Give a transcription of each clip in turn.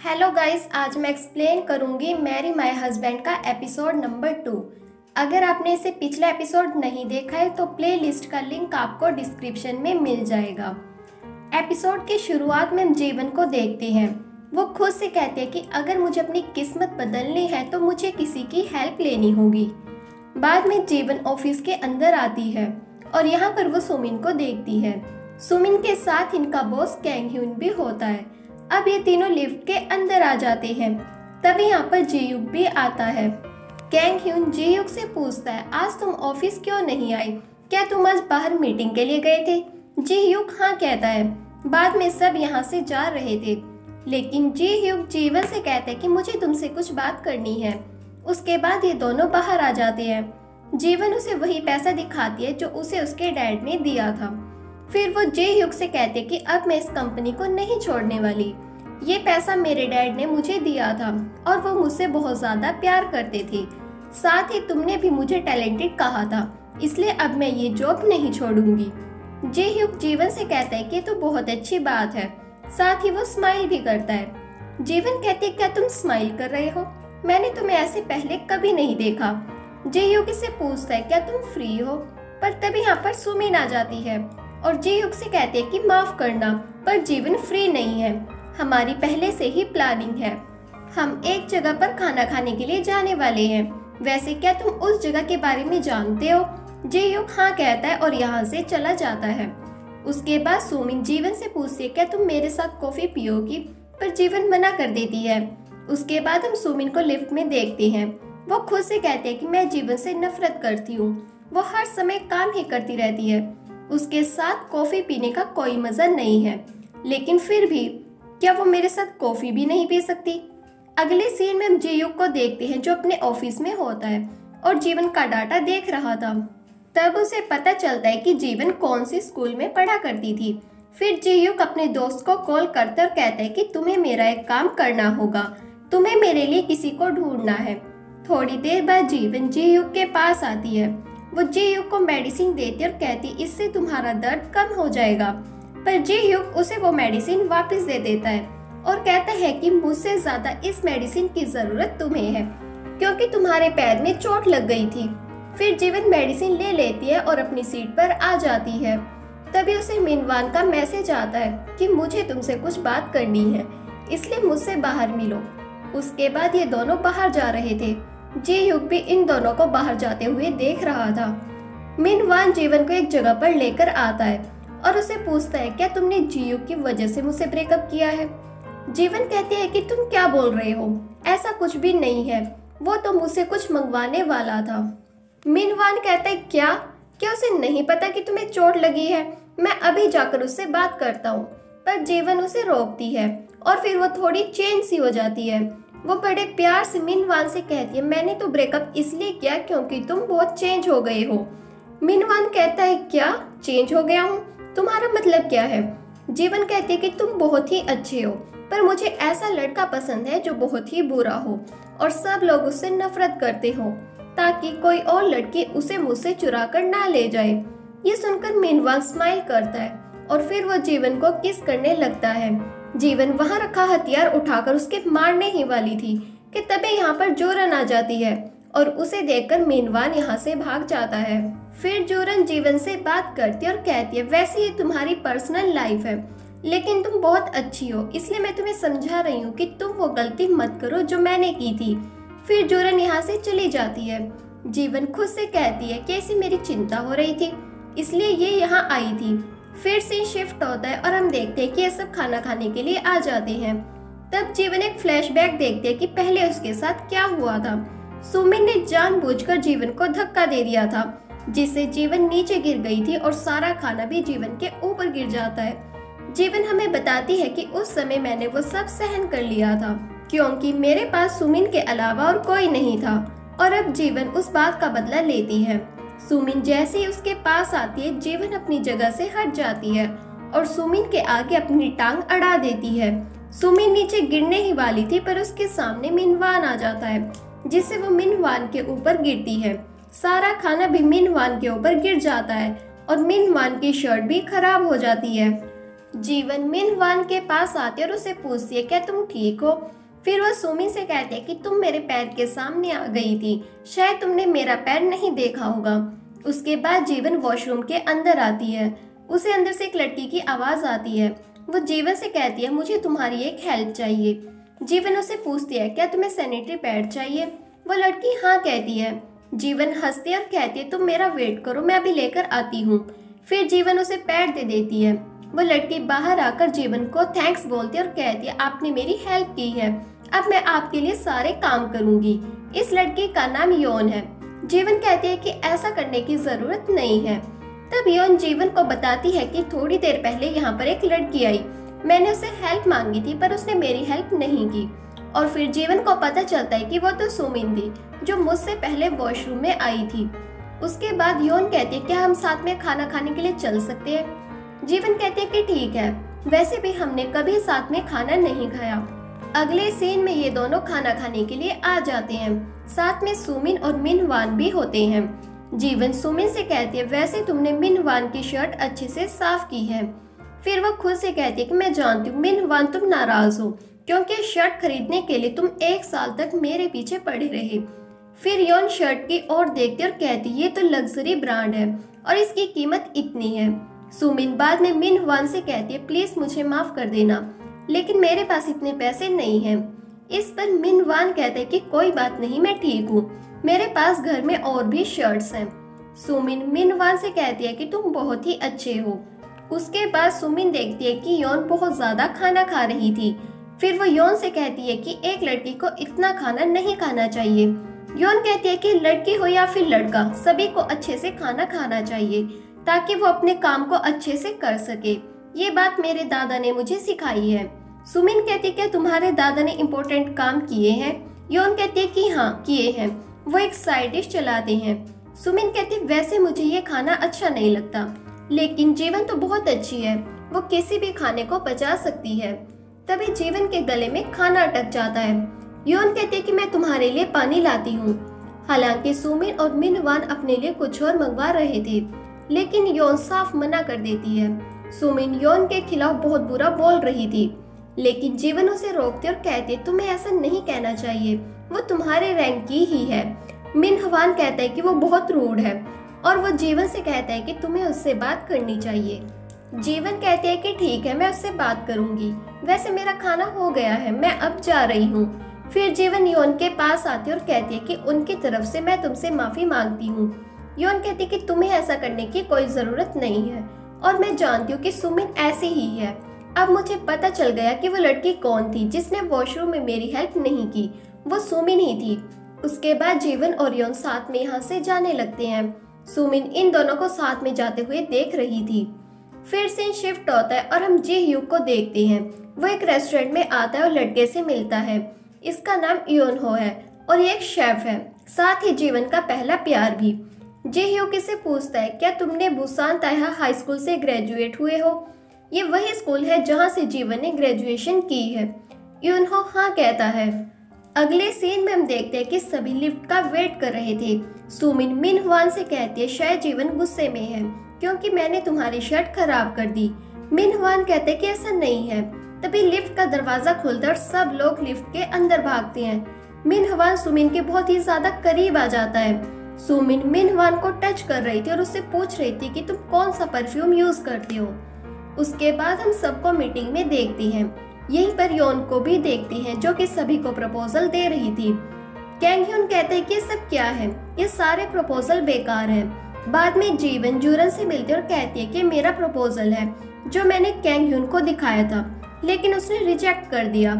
Hello guys, आज मैं explain करूंगी मैरी माय हस्बैंड का एपिसोड नंबर 2। अगर आपने इसे पिछला एपिसोड नहीं देखा है तो प्लेलिस्ट का लिंक आपको डिस्क्रिप्शन में मिल जाएगा। एपिसोड की शुरुआत में हम जीवन को देखते हैं। वो खुद से कहते हैं कि अगर मुझे अपनी किस्मत बदलनी है तो मुझे किसी की हेल्प लेनी होगी। बाद में जीवन ऑफिस के अंदर आती है और यहाँ पर वो सुमिन को देखती है। सुमिन के साथ इनका बॉस कैंग ह्यून भी होता है। अब ये तीनों लिफ्ट के अंदर आ जाते हैं। तभी यहाँ पर जीयुक भी आता है। कैंग ह्यून जीयुक से पूछता है, आज तुम ऑफिस क्यों नहीं आई? क्या तुम आज बाहर मीटिंग के लिए गए थे? जीयुक हाँ कहता है। बाद में सब यहाँ से जा रहे थे, लेकिन जीयुक जीवन से कहता है कि मुझे तुमसे कुछ बात करनी है। उसके बाद ये दोनों बाहर आ जाते हैं। जीवन उसे वही पैसा दिखाती है जो उसे उसके डैड ने दिया था। फिर वो जीयुक से कहते कि अब मैं इस कंपनी को नहीं छोड़ने वाली। ये पैसा मेरे डैड ने मुझे दिया था और वो मुझसे बहुत ज्यादा प्यार करते थे। साथ ही तुमने भी मुझे टैलेंटेड कहा था, इसलिए अब मैं ये जॉब नहीं छोड़ूंगी। जीयुक जीवन से कहता है कि तो बहुत अच्छी बात है। साथ ही वो स्माइल भी करता है। जीवन कहती है, क्या तुम स्माइल कर रहे हो? मैंने तुम्हें ऐसे पहले कभी नहीं देखा। जीयुक से पूछता है, क्या तुम फ्री हो? पर तभी यहाँ पर सुमिन आ जाती है और जीयुक से कहते हैं कि माफ करना, पर जीवन फ्री नहीं है। हमारी पहले से ही प्लानिंग है। हम एक जगह पर खाना खाने के लिए जाने वाले हैं। वैसे क्या तुम उस जगह के बारे में जानते हो? जीयुक हाँ कहता है और यहाँ से चला जाता है। उसके बाद सुमिन जीवन से पूछती है, क्या तुम मेरे साथ कॉफी पियोगी? पर जीवन मना कर देती है। उसके बाद हम सुमिन को लिफ्ट में देखते हैं। वो खुद से कहते हैं कि मैं जीवन से नफरत करती हूँ। वो हर समय काम ही करती रहती है। उसके साथ कॉफी पीने का कोई मजा नहीं है, लेकिन फिर भी क्या वो मेरे साथ कॉफी भी नहीं पी सकती? अगले सीन में हम जीयुक को देखते हैं जो अपने ऑफिस में होता है और जीवन का डाटा देख रहा था। तब उसे पता चलता है कि जीवन कौन सी स्कूल में पढ़ा करती थी। फिर जीयुक अपने दोस्त को कॉल करता है और कहता है कि तुम्हें मेरा एक काम करना होगा। तुम्हें मेरे लिए किसी को ढूंढना है। थोड़ी देर बाद जीवन जीयुक के पास आती है। वो जीयुक को मेडिसिन देती और कहती, इससे तुम्हारा दर्द कम हो जाएगा। पर जीयुक उसे वो मेडिसिन वापस दे देता है और कहता है कि मुझसे ज्यादा इस मेडिसिन की जरूरत तुम्हें है, क्योंकि तुम्हारे पैर में चोट लग गई थी। फिर जीवन मेडिसिन ले लेती है और अपनी सीट पर आ जाती है। तभी उसे मिनवान का मैसेज आता है कि मुझे तुमसे कुछ बात करनी है, इसलिए मुझसे बाहर मिलो। उसके बाद ये दोनों बाहर जा रहे थे। जीयुक भी इन दोनों को बाहर जाते हुए देख रहा था। मिनवान जीवन को एक जगह पर लेकर आता है और उसे पूछता है, क्या तुमने जीयुक की वजह से मुझसे ब्रेकअप किया है? जीवन कहती है कि तुम क्या बोल रहे हो? ऐसा कुछ भी नहीं है, वो तो मुझसे कुछ मंगवाने वाला था। मिनवान कहता है, क्या उसे नहीं पता कि तुम्हें चोट लगी है? मैं अभी जाकर उससे बात करता हूँ। पर जीवन उसे रोकती है और फिर वो थोड़ी चेंज सी हो जाती है। वो बड़े प्यार से मिनवान से कहती है, मैंने तो ब्रेकअप इसलिए किया क्योंकि तुम बहुत चेंज हो गए हो। मिनवान कहता है, क्या चेंज हो गया हूँ? तुम्हारा मतलब क्या है? जीवन कहती है कि तुम बहुत ही अच्छे हो, पर मुझे ऐसा लड़का पसंद है जो बहुत ही बुरा हो और सब लोग उससे नफरत करते हो, ताकि कोई और लड़की उसे मुझसे चुरा कर ना ले जाए। ये सुनकर मिनवान स्माइल करता है और फिर वो जीवन को किस करने लगता है। जीवन वहां रखा हथियार उठाकर उसके मारने ही वाली थी कि तभी यहाँ पर जोरन आ जाती है और उसे देखकर मिनवान यहाँ से भाग जाता है। फिर जोरन जीवन से बात करती है और कहती है, वैसे ये तुम्हारी पर्सनल लाइफ है, लेकिन तुम बहुत अच्छी हो, इसलिए मैं तुम्हें समझा रही हूँ कि तुम वो गलती मत करो जो मैंने की थी। फिर जोरन यहाँ से चली जाती है। जीवन खुद से कहती है कि ऐसी मेरी चिंता हो रही थी, इसलिए ये यहाँ आई थी। फिर से शिफ्ट होता है और हम देखते हैं कि ये सब खाना खाने के लिए आ जाते हैं। तब जीवन एक फ्लैशबैक देखते हैं कि पहले उसके साथ क्या हुआ था। सुमिन ने जानबूझकर जीवन को धक्का दे दिया था, जिससे जीवन नीचे गिर गई थी और सारा खाना भी जीवन के ऊपर गिर जाता है। जीवन हमें बताती है कि उस समय मैंने वो सब सहन कर लिया था, क्योंकि मेरे पास सुमिन के अलावा और कोई नहीं था। और अब जीवन उस बात का बदला लेती है। सुमिन जैसे ही उसके पास आती है, जीवन अपनी जगह से हट जाती है और सुमिन के आगे अपनी टांग अड़ा देती है। सुमिन नीचे गिरने ही वाली थी, पर उसके सामने मिनवान आ जाता है, जिससे वो मिनवान के ऊपर गिरती है। सारा खाना भी मिनवान के ऊपर गिर जाता है और मिनवान की शर्ट भी खराब हो जाती है। जीवन मिनवान के पास आती है और उसे पूछती है क्या तुम ठीक हो। फिर वह सुमिन से कहती है कि तुम मेरे पैर के सामने आ गई थी, शायद तुमने मेरा पैर नहीं देखा होगा। उसके बाद जीवन वॉशरूम के अंदर आती है। उसे अंदर से एक लड़की की आवाज आती है। वो जीवन से कहती है मुझे तुम्हारी एक हेल्प चाहिए। जीवन उसे पूछती है क्या तुम्हें सैनिटरी पैड चाहिए। वो लड़की हाँ कहती है। जीवन हंसती है और कहती है तुम मेरा वेट करो, मैं अभी लेकर आती हूँ। फिर जीवन उसे पैड दे देती है। वो लड़की बाहर आकर जीवन को थैंक्स बोलती है और कहती है आपने मेरी हेल्प की है, अब मैं आपके लिए सारे काम करूंगी। इस लड़की का नाम योन है। जीवन कहती है कि ऐसा करने की जरूरत नहीं है। तब योन जीवन को बताती है कि थोड़ी देर पहले यहाँ पर एक लड़की आई, मैंने उससे हेल्प मांगी थी पर उसने मेरी हेल्प नहीं की। और फिर जीवन को पता चलता है कि वो तो सुमिन थी जो मुझसे पहले वॉशरूम में आई थी। उसके बाद योन कहती है क्या हम साथ में खाना खाने के लिए चल सकते हैं। जीवन कहते हैं कि ठीक है, वैसे भी हमने कभी साथ में खाना नहीं खाया। अगले सीन में ये दोनों खाना खाने के लिए आ जाते हैं। साथ में सुमिन और मिनवान भी होते हैं। जीवन सुमिन से कहती है वैसे तुमने मिनवान की शर्ट अच्छे से साफ की है। फिर वो खुद से कहती है कि मैं जानती हूँ मिनवान तुम नाराज हो क्योंकि शर्ट खरीदने के लिए तुम 1 साल तक मेरे पीछे पड़े रहे। फिर योन शर्ट की ओर देखती और कहती ये तो लग्जरी ब्रांड है और इसकी कीमत इतनी है। सुमिन बाद में मिनवान से कहती है प्लीज मुझे माफ कर देना, लेकिन मेरे पास इतने पैसे नहीं हैं। इस पर मिनवान कहते हैं कि कोई बात नहीं, मैं ठीक हूँ, मेरे पास घर में और भी शर्ट्स हैं। सुमिन मिनवान से कहती है कि तुम बहुत ही अच्छे हो। उसके बाद सुमिन देखती है कि योन बहुत ज्यादा खाना खा रही थी। फिर वो योन से कहती है कि एक लड़की को इतना खाना नहीं खाना चाहिए। योन कहती है कि लड़की हो या फिर लड़का, सभी को अच्छे से खाना खाना चाहिए ताकि वो अपने काम को अच्छे से कर सके। ये बात मेरे दादा ने मुझे सिखाई है। सुमिन कहती है कि तुम्हारे दादा ने इम्पोर्टेंट काम किए हैं। योन कहती है कि हाँ किए हैं, वो एक साइड डिश चलाते हैं। सुमिन कहती है वैसे मुझे ये खाना अच्छा नहीं लगता, लेकिन जीवन तो बहुत अच्छी है, वो किसी भी खाने को पचा सकती है। तभी जीवन के गले में खाना अटक जाता है। योन कहती है कि मैं तुम्हारे लिए पानी लाती हूँ। हालांकि सुमिन और मिनवान अपने लिए कुछ और मंगवा रहे थे, लेकिन योन साफ मना कर देती है। सुमिन योन के खिलाफ बहुत बुरा बोल रही थी, लेकिन जीवन उसे रोकती और कहती तुम्हें ऐसा नहीं कहना चाहिए, वो तुम्हारे रैंक की ही है। मिनवान कहता है कि वो बहुत रूड है और वो जीवन से कहता है कि तुम्हें उससे बात करनी चाहिए। जीवन कहती है कि ठीक है, मैं उससे बात करूंगी, वैसे मेरा खाना हो गया है, मैं अब जा रही हूँ। फिर जीवन योन के पास आती है और कहती है कि उनकी तरफ से मैं तुमसे माफी मांगती हूँ। योन कहती है कि तुम्हें ऐसा करने की कोई जरूरत नहीं है और मैं जानती हूँ कि सुमिन ऐसी ही है। अब मुझे पता चल गया कि वो लड़की कौन थी जिसने वॉशरूम में मेरी हेल्प नहीं की, वो सुमिन ही थी। उसके बाद जीवन और योन साथ में यहाँ से जाने लगते हैं। सुमिन इन दोनों को साथ में जाते हुए देख रही थी। फिर सीन शिफ्ट होता है और हम जी ह्यूक को देखते हैं। वो एक रेस्टोरेंट में आता है और लड़के से मिलता है। इसका नाम योन हो है और ये एक शेफ है, साथ ही जीवन का पहला प्यार भी। जी ह्यूक इसे पूछता है क्या तुमने बुसान ताइहा हाई स्कूल से ग्रेजुएट हुए हो। ये वही स्कूल है जहाँ से जीवन ने ग्रेजुएशन की है। योन हो हाँ कहता है। अगले सीन में हम देखते हैं कि सभी लिफ्ट का वेट कर रहे थे। सुमिन मिनवान से कहती है शायद जीवन गुस्से में है क्योंकि मैंने तुम्हारी शर्ट खराब कर दी। मिनवान कहते हैं कि ऐसा नहीं है। तभी लिफ्ट का दरवाजा खुलता है और सब लोग लिफ्ट के अंदर भागते हैं। मिनवान सुमिन के बहुत ही ज्यादा करीब आ जाता है। सुमिन मिनवान को टच कर रही थी और उससे पूछ रही थी कि तुम कौन सा परफ्यूम यूज करते हो। उसके बाद हम सबको मीटिंग में देखते हैं। यहीं पर योन को भी देखते हैं जो कि सभी को प्रपोजल दे रही थी। कैंग ह्यून कहते हैं कि ये सब क्या है, ये सारे प्रपोजल बेकार हैं। बाद में जीवन जूरन से मिलती और कहती है कि मेरा प्रपोजल है जो मैंने कैंग ह्यून को दिखाया था, लेकिन उसने रिजेक्ट कर दिया।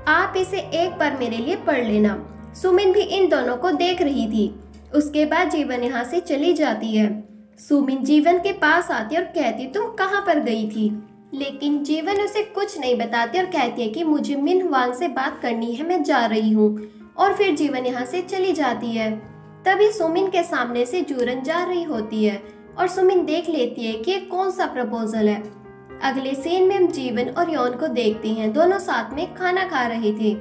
आप इसे एक बार मेरे लिए पढ़ लेना। सुमिन भी इन दोनों को देख रही थी। उसके बाद जीवन यहाँ से चली जाती है। सुमिन जीवन के पास आती है और कहती तुम कहाँ पर गई थी, लेकिन जीवन उसे कुछ नहीं बताती और कहती है कि मुझे मिनवान से बात करनी है, मैं जा रही हूँ। और फिर जीवन यहाँ से चली जाती है। तभी सुमिन के सामने से जूरन जा रही होती है और सुमिन देख लेती है कि ये कौन सा प्रपोजल है। अगले सीन में हम जीवन और योन को देखते हैं, दोनों साथ में खाना खा रहे थे।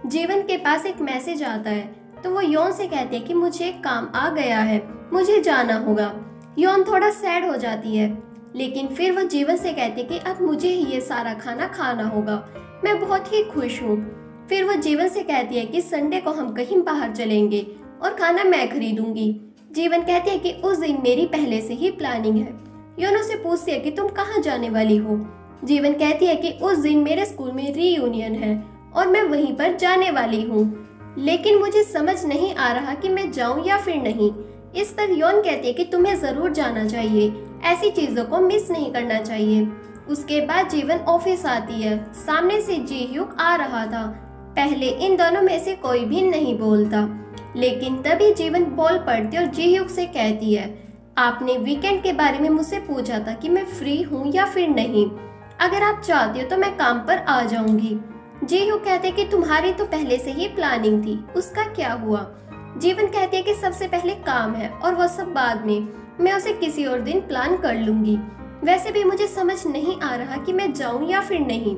जीवन के पास एक मैसेज आता है तो वो योन से कहते हैं कि मुझे एक काम आ गया है, मुझे जाना होगा। योन थोड़ा सैड हो जाती है। लेकिन फिर वो जीवन से कहती कि अब मुझे ही ये सारा खाना खाना होगा, मैं बहुत ही खुश हूँ। फिर वो जीवन से कहती है कि संडे को हम कहीं बाहर चलेंगे और खाना मैं खरीदूंगी। जीवन कहती है कि उस दिन मेरी पहले से ही प्लानिंग है। योनो से पूछती है कि तुम कहाँ जाने वाली हो। जीवन कहती है कि उस दिन मेरे स्कूल में रीयूनियन है और मैं वहीं पर जाने वाली हूँ, लेकिन मुझे समझ नहीं आ रहा कि मैं जाऊँ या फिर नहीं। इस पर योन कहती है कि तुम्हें जरूर जाना चाहिए, ऐसी चीजों को मिस नहीं करना चाहिए। उसके बाद जीवन ऑफिस आती है। सामने से जी ह्यूक आ रहा था। पहले इन दोनों में से कोई भी नहीं बोलता, लेकिन तभी जीवन बोल पड़ती और जी ह्यूक से कहती है, आपने वीकेंड के बारे में मुझसे पूछा था कि मैं फ्री हूँ या फिर नहीं। अगर आप चाहते हो तो मैं काम पर आ जाऊंगी। जी ह्यूक कहते कि तुम्हारी तो पहले से ही प्लानिंग थी, उसका क्या हुआ। जीवन कहती है कि सबसे पहले काम है और वो सब बाद में, मैं उसे किसी और दिन प्लान कर लूंगी। वैसे भी मुझे समझ नहीं आ रहा कि मैं जाऊं या फिर नहीं।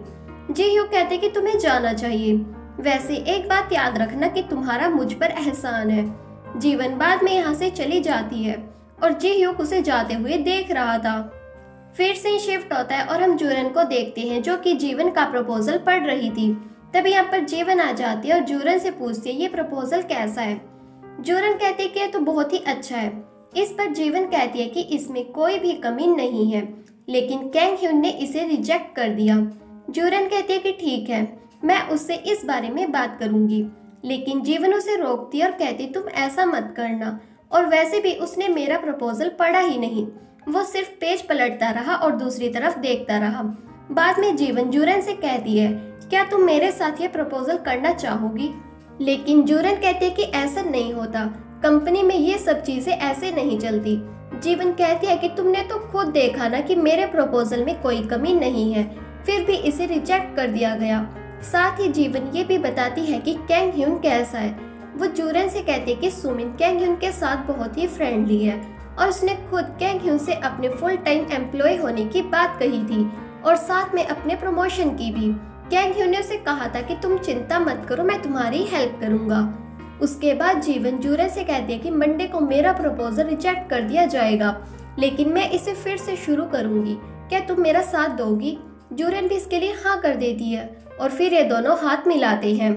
जी ह्यूक कहते कि तुम्हें जाना चाहिए। वैसे एक बात याद रखना कि तुम्हारा मुझ पर एहसान है। जीवन बाद में यहाँ से चली जाती है और जी ह्यूक उसे जाते हुए देख रहा था। फिर से शिफ्ट होता है और हम जूरन को देखते हैं जो कि जीवन का प्रपोजल पढ़ रही थी। तभी यहाँ पर जीवन आ जाती है और जूरन से पूछती है ये प्रपोजल कैसा है। जूरन कहती है कि ये तो बहुत ही अच्छा है। इस पर जीवन कहती है कि इसमें कोई भी कमी नहीं है, लेकिन कैंग ह्यून ने इसे रिजेक्ट कर दिया। जूरन कहती है कि ठीक है, मैं उससे इस बारे में बात करूंगी, लेकिन जीवन उसे रोकती है और कहती तुम ऐसा मत करना। और वैसे भी उसने मेरा प्रपोजल पढ़ा ही नहीं, वो सिर्फ पेज पलटता रहा और दूसरी तरफ देखता रहा। बाद में जीवन जूरन से कहती है क्या तुम मेरे साथ ये प्रपोजल करना चाहोगी, लेकिन जूरन कहती है कि ऐसा नहीं होता, कंपनी में ये सब चीजें ऐसे नहीं चलती। जीवन कहती है कि तुमने तो खुद देखा ना कि मेरे प्रपोजल में कोई कमी नहीं है, फिर भी इसे रिजेक्ट कर दिया गया। साथ ही जीवन ये भी बताती है कि कैंग ह्यून कैसा है। वो जूरन से कहती है कि सुमिन कैंग ह्यून के साथ बहुत ही फ्रेंडली है और उसने खुद कैंग ह्यून से अपने फुल टाइम एम्प्लॉय होने की बात कही थी और साथ में अपने प्रमोशन की भी। कैंग ह्यून ने उसे कहा था कि तुम चिंता मत करो, मैं तुम्हारी हेल्प करूंगा। उसके बाद जीवन जूरन से कहती है कि मंडे को मेरा प्रपोजल रिजेक्ट कर दिया जाएगा, लेकिन मैं इसे फिर से शुरू करूंगी, क्या तुम मेरा साथ दोगी। जूरन भी इसके लिए हाँ कर देती है और फिर ये दोनों हाथ मिलाते हैं।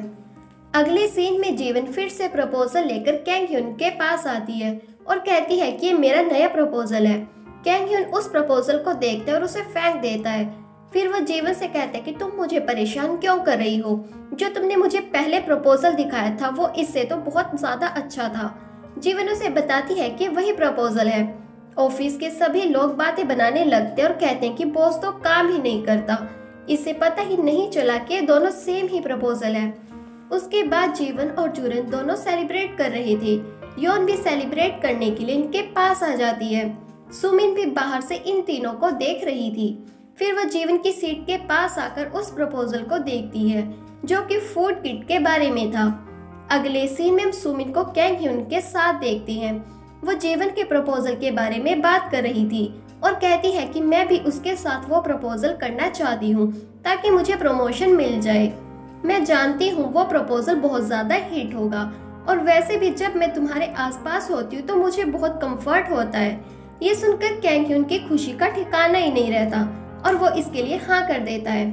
अगले सीन में जीवन फिर से प्रपोजल लेकर कैंग ह्यून के पास आती है और कहती है कि ये मेरा नया प्रपोजल है। कैंग ह्यून उस प्रपोजल को देखता है और उसे फेंक देता है। फिर वो जीवन से कहता है कि तुम मुझे परेशान क्यों कर रही हो, जो तुमने मुझे पहले प्रपोजल दिखाया था वो इससे तो बहुत ज्यादा अच्छा था। जीवन उसे बताती है कि वही प्रपोजल है। ऑफिस के सभी लोग बातें बनाने लगते और कहते हैं कि बॉस तो काम ही नहीं करता, इसे पता ही नहीं चला कि दोनों सेम ही प्रपोजल है। उसके बाद जीवन और जूरन दोनों सेलिब्रेट कर रहे थे। योन भी सेलिब्रेट करने के लिए इनके पास आ जाती है। सुमिन भी बाहर से इन तीनों को देख रही थी। फिर वह जीवन की सीट के पास आकर उस प्रपोजल को देखती है जो कि फूड किट के बारे में था। अगले सीन में हम सुमिन को कैंग ह्यून के साथ देखते हैं। वो जीवन के प्रपोजल के बारे में बात कर रही थी और कहती है कि मैं भी उसके साथ वो प्रपोजल करना चाहती हूँ ताकि मुझे प्रमोशन मिल जाए। मैं जानती हूँ वो प्रपोजल बहुत ज्यादा हिट होगा और वैसे भी जब मैं तुम्हारे आसपास होती हूँ तो मुझे बहुत कंफर्ट होता है। ये सुनकर कैंग ह्यून की खुशी का ठिकाना ही नहीं रहता और वो इसके लिए हाँ कर देता है।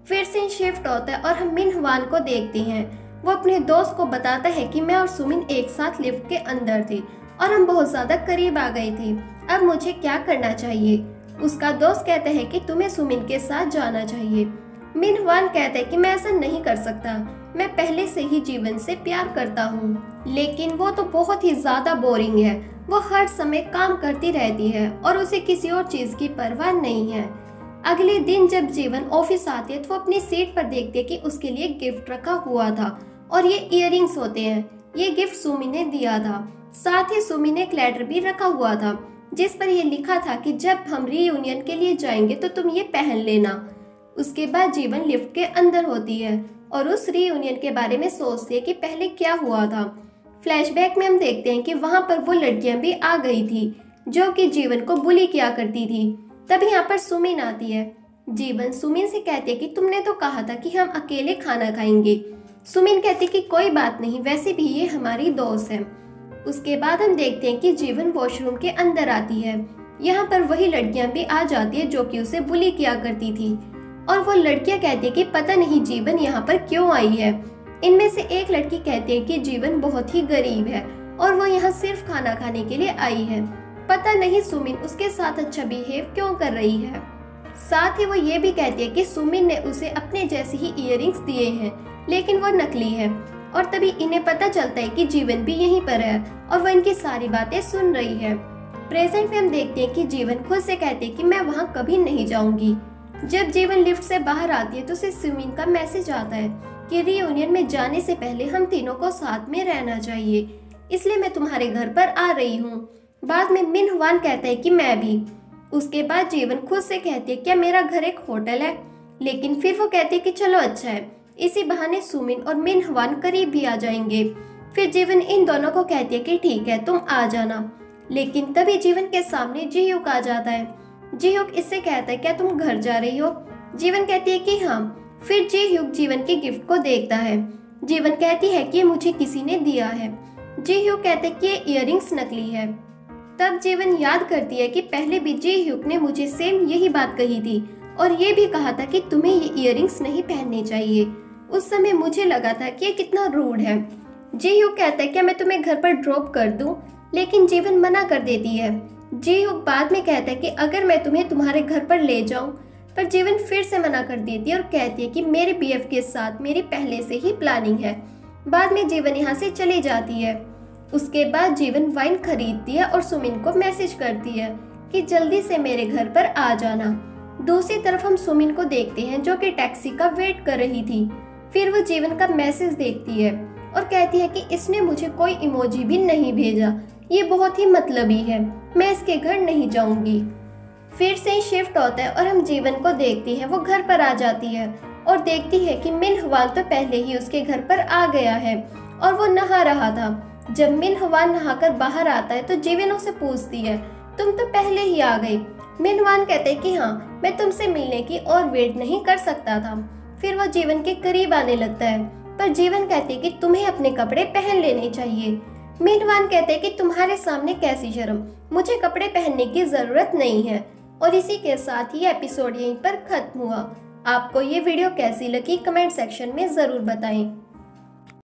फिर से शिफ्ट होता है और हम मिन हवान को देखते हैं। वो अपने दोस्त को बताता है कि मैं और सुमिन एक साथ लिफ्ट के अंदर थे और हम बहुत ज्यादा करीब आ गए थे, अब मुझे क्या करना चाहिए। उसका दोस्त कहता है कि तुम्हें सुमिन के साथ जाना चाहिए। मिन हवान कहता है कि मैं ऐसा नहीं कर सकता, मैं पहले से ही जीवन से प्यार करता हूँ, लेकिन वो तो बहुत ही ज्यादा बोरिंग है, वो हर समय काम करती रहती है और उसे किसी और चीज की परवाह नहीं है। अगले दिन जब जीवन ऑफिस आती है तो वो अपनी सीट पर देखती है कि उसके लिए गिफ्ट रखा हुआ था और ये इयररिंग्स होते हैं। ये गिफ्ट सुमी ने दिया था। साथ ही सुमी ने एक लेटर भी रखा हुआ था जिस पर यह लिखा था कि जब हम रीयूनियन के लिए जाएंगे तो तुम ये पहन लेना। उसके बाद जीवन लिफ्ट के अंदर होती है और उस रीयूनियन के बारे में सोचती है कि पहले क्या हुआ था। फ्लैशबैक में हम देखते हैं कि वहां पर वो लड़कियां भी आ गई थी जो कि जीवन को बुली किया करती थी। तभी यहाँ पर सुमिन आती है। जीवन सुमिन से कहती है कि तुमने तो कहा था कि हम अकेले खाना खाएंगे। सुमिन कहती कि कोई बात नहीं, वैसे भी ये हमारी दोस्त है। उसके बाद हम देखते हैं कि जीवन वॉशरूम के अंदर आती है। यहाँ पर वही लड़कियां भी आ जाती है जो कि उसे बुली किया करती थी, और वो लड़कियां कहती है कि पता नहीं जीवन यहाँ पर क्यों आई है। इनमें से एक लड़की कहती है कि जीवन बहुत ही गरीब है और वो यहाँ सिर्फ खाना खाने के लिए आई है। पता नहीं सुमिन उसके साथ अच्छा बिहेव क्यों कर रही है। साथ ही वो ये भी कहती है कि सुमिन ने उसे अपने जैसे ही इयररिंग्स दिए हैं, लेकिन वो नकली है। और तभी इन्हें पता चलता है कि जीवन भी यहीं पर है और वो इनकी सारी बातें सुन रही है। प्रेजेंट में हम देखते हैं कि जीवन खुद से कहते हैं कि मैं वहाँ कभी नहीं जाऊंगी। जब जीवन लिफ्ट से बाहर आती है तो उसे सुमिन का मैसेज आता है कि रियूनियन में जाने से पहले हम तीनों को साथ में रहना चाहिए, इसलिए मैं तुम्हारे घर पर आ रही हूँ। बाद में मिन हवान कहता है कि मैं भी। उसके बाद जीवन खुद से कहती है क्या मेरा घर एक होटल है, लेकिन फिर वो कहती है कि चलो अच्छा है। इसी बहाने सुमिन और मिन हवान करीब भी आ जाएंगे। फिर जीवन इन दोनों को कहती है कि ठीक है तुम आ जाना, लेकिन तभी जीवन के सामने जी ह्यूक आ जाता है। जी ह्यूक इससे कहता है क्या तुम घर जा रही हो। जीवन कहती है कि हाँ। फिर जी ह्यूक जीवन के गिफ्ट को देखता है। जीवन कहती है कि मुझे किसी ने दिया है। जी ह्यूक कहते हैं कि ये इयररिंग्स नकली है। तब जीवन याद करती है कि पहले भी जी ह्यूक ने मुझे सेम यही बात कही थी और ये भी कहा था कि तुम्हें ये इयररिंग्स नहीं पहनने चाहिए। उस समय मुझे लगा था कि ये कितना रूड है। जी ह्यूक कहता है क्या मैं तुम्हें घर पर ड्रॉप कर दूं, लेकिन जीवन मना कर देती है। जी ह्यूक बाद में कहता है कि अगर मैं तुम्हें तुम्हारे घर पर ले जाऊं, पर जीवन फिर से मना कर देती है और कहती है कि मेरे बीएफ के साथ मेरी पहले से ही प्लानिंग है। बाद में जीवन यहाँ से चली जाती है। उसके बाद जीवन वाइन खरीदती है और सुमिन को मैसेज करती है कि जल्दी से मेरे घर पर आ जाना। दूसरी तरफ हम सुमिन को देखते हैं जो कि टैक्सी का वेट कर रही थी। फिर वो जीवन का मैसेज देखती है और कहती है कि इसने मुझे कोई इमोजी भी नहीं भेजा, ये बहुत ही मतलबी है, मैं इसके घर नहीं जाऊंगी। फिर से शिफ्ट होता है और हम जीवन को देखते हैं वो घर पर आ जाती है और देखती है कि मिन हवान तो पहले ही उसके घर पर आ गया है और वो नहा रहा था। जब मिन हवान नहाकर बाहर आता है तो जीवन उसे पूछती है तुम तो पहले ही आ गई। मिन हवान कहते हैं कि हाँ मैं तुमसे मिलने की और वेट नहीं कर सकता था। फिर वो जीवन के करीब आने लगता है, पर जीवन कहते हैं कि तुम्हें अपने कपड़े पहन लेने चाहिए। मिन हवान कहते हैं कि तुम्हारे सामने कैसी शर्म, मुझे कपड़े पहनने की जरूरत नहीं है। और इसी के साथ ही एपिसोड यहीं पर खत्म हुआ। आपको ये वीडियो कैसी लगी कमेंट सेक्शन में जरूर बताएं।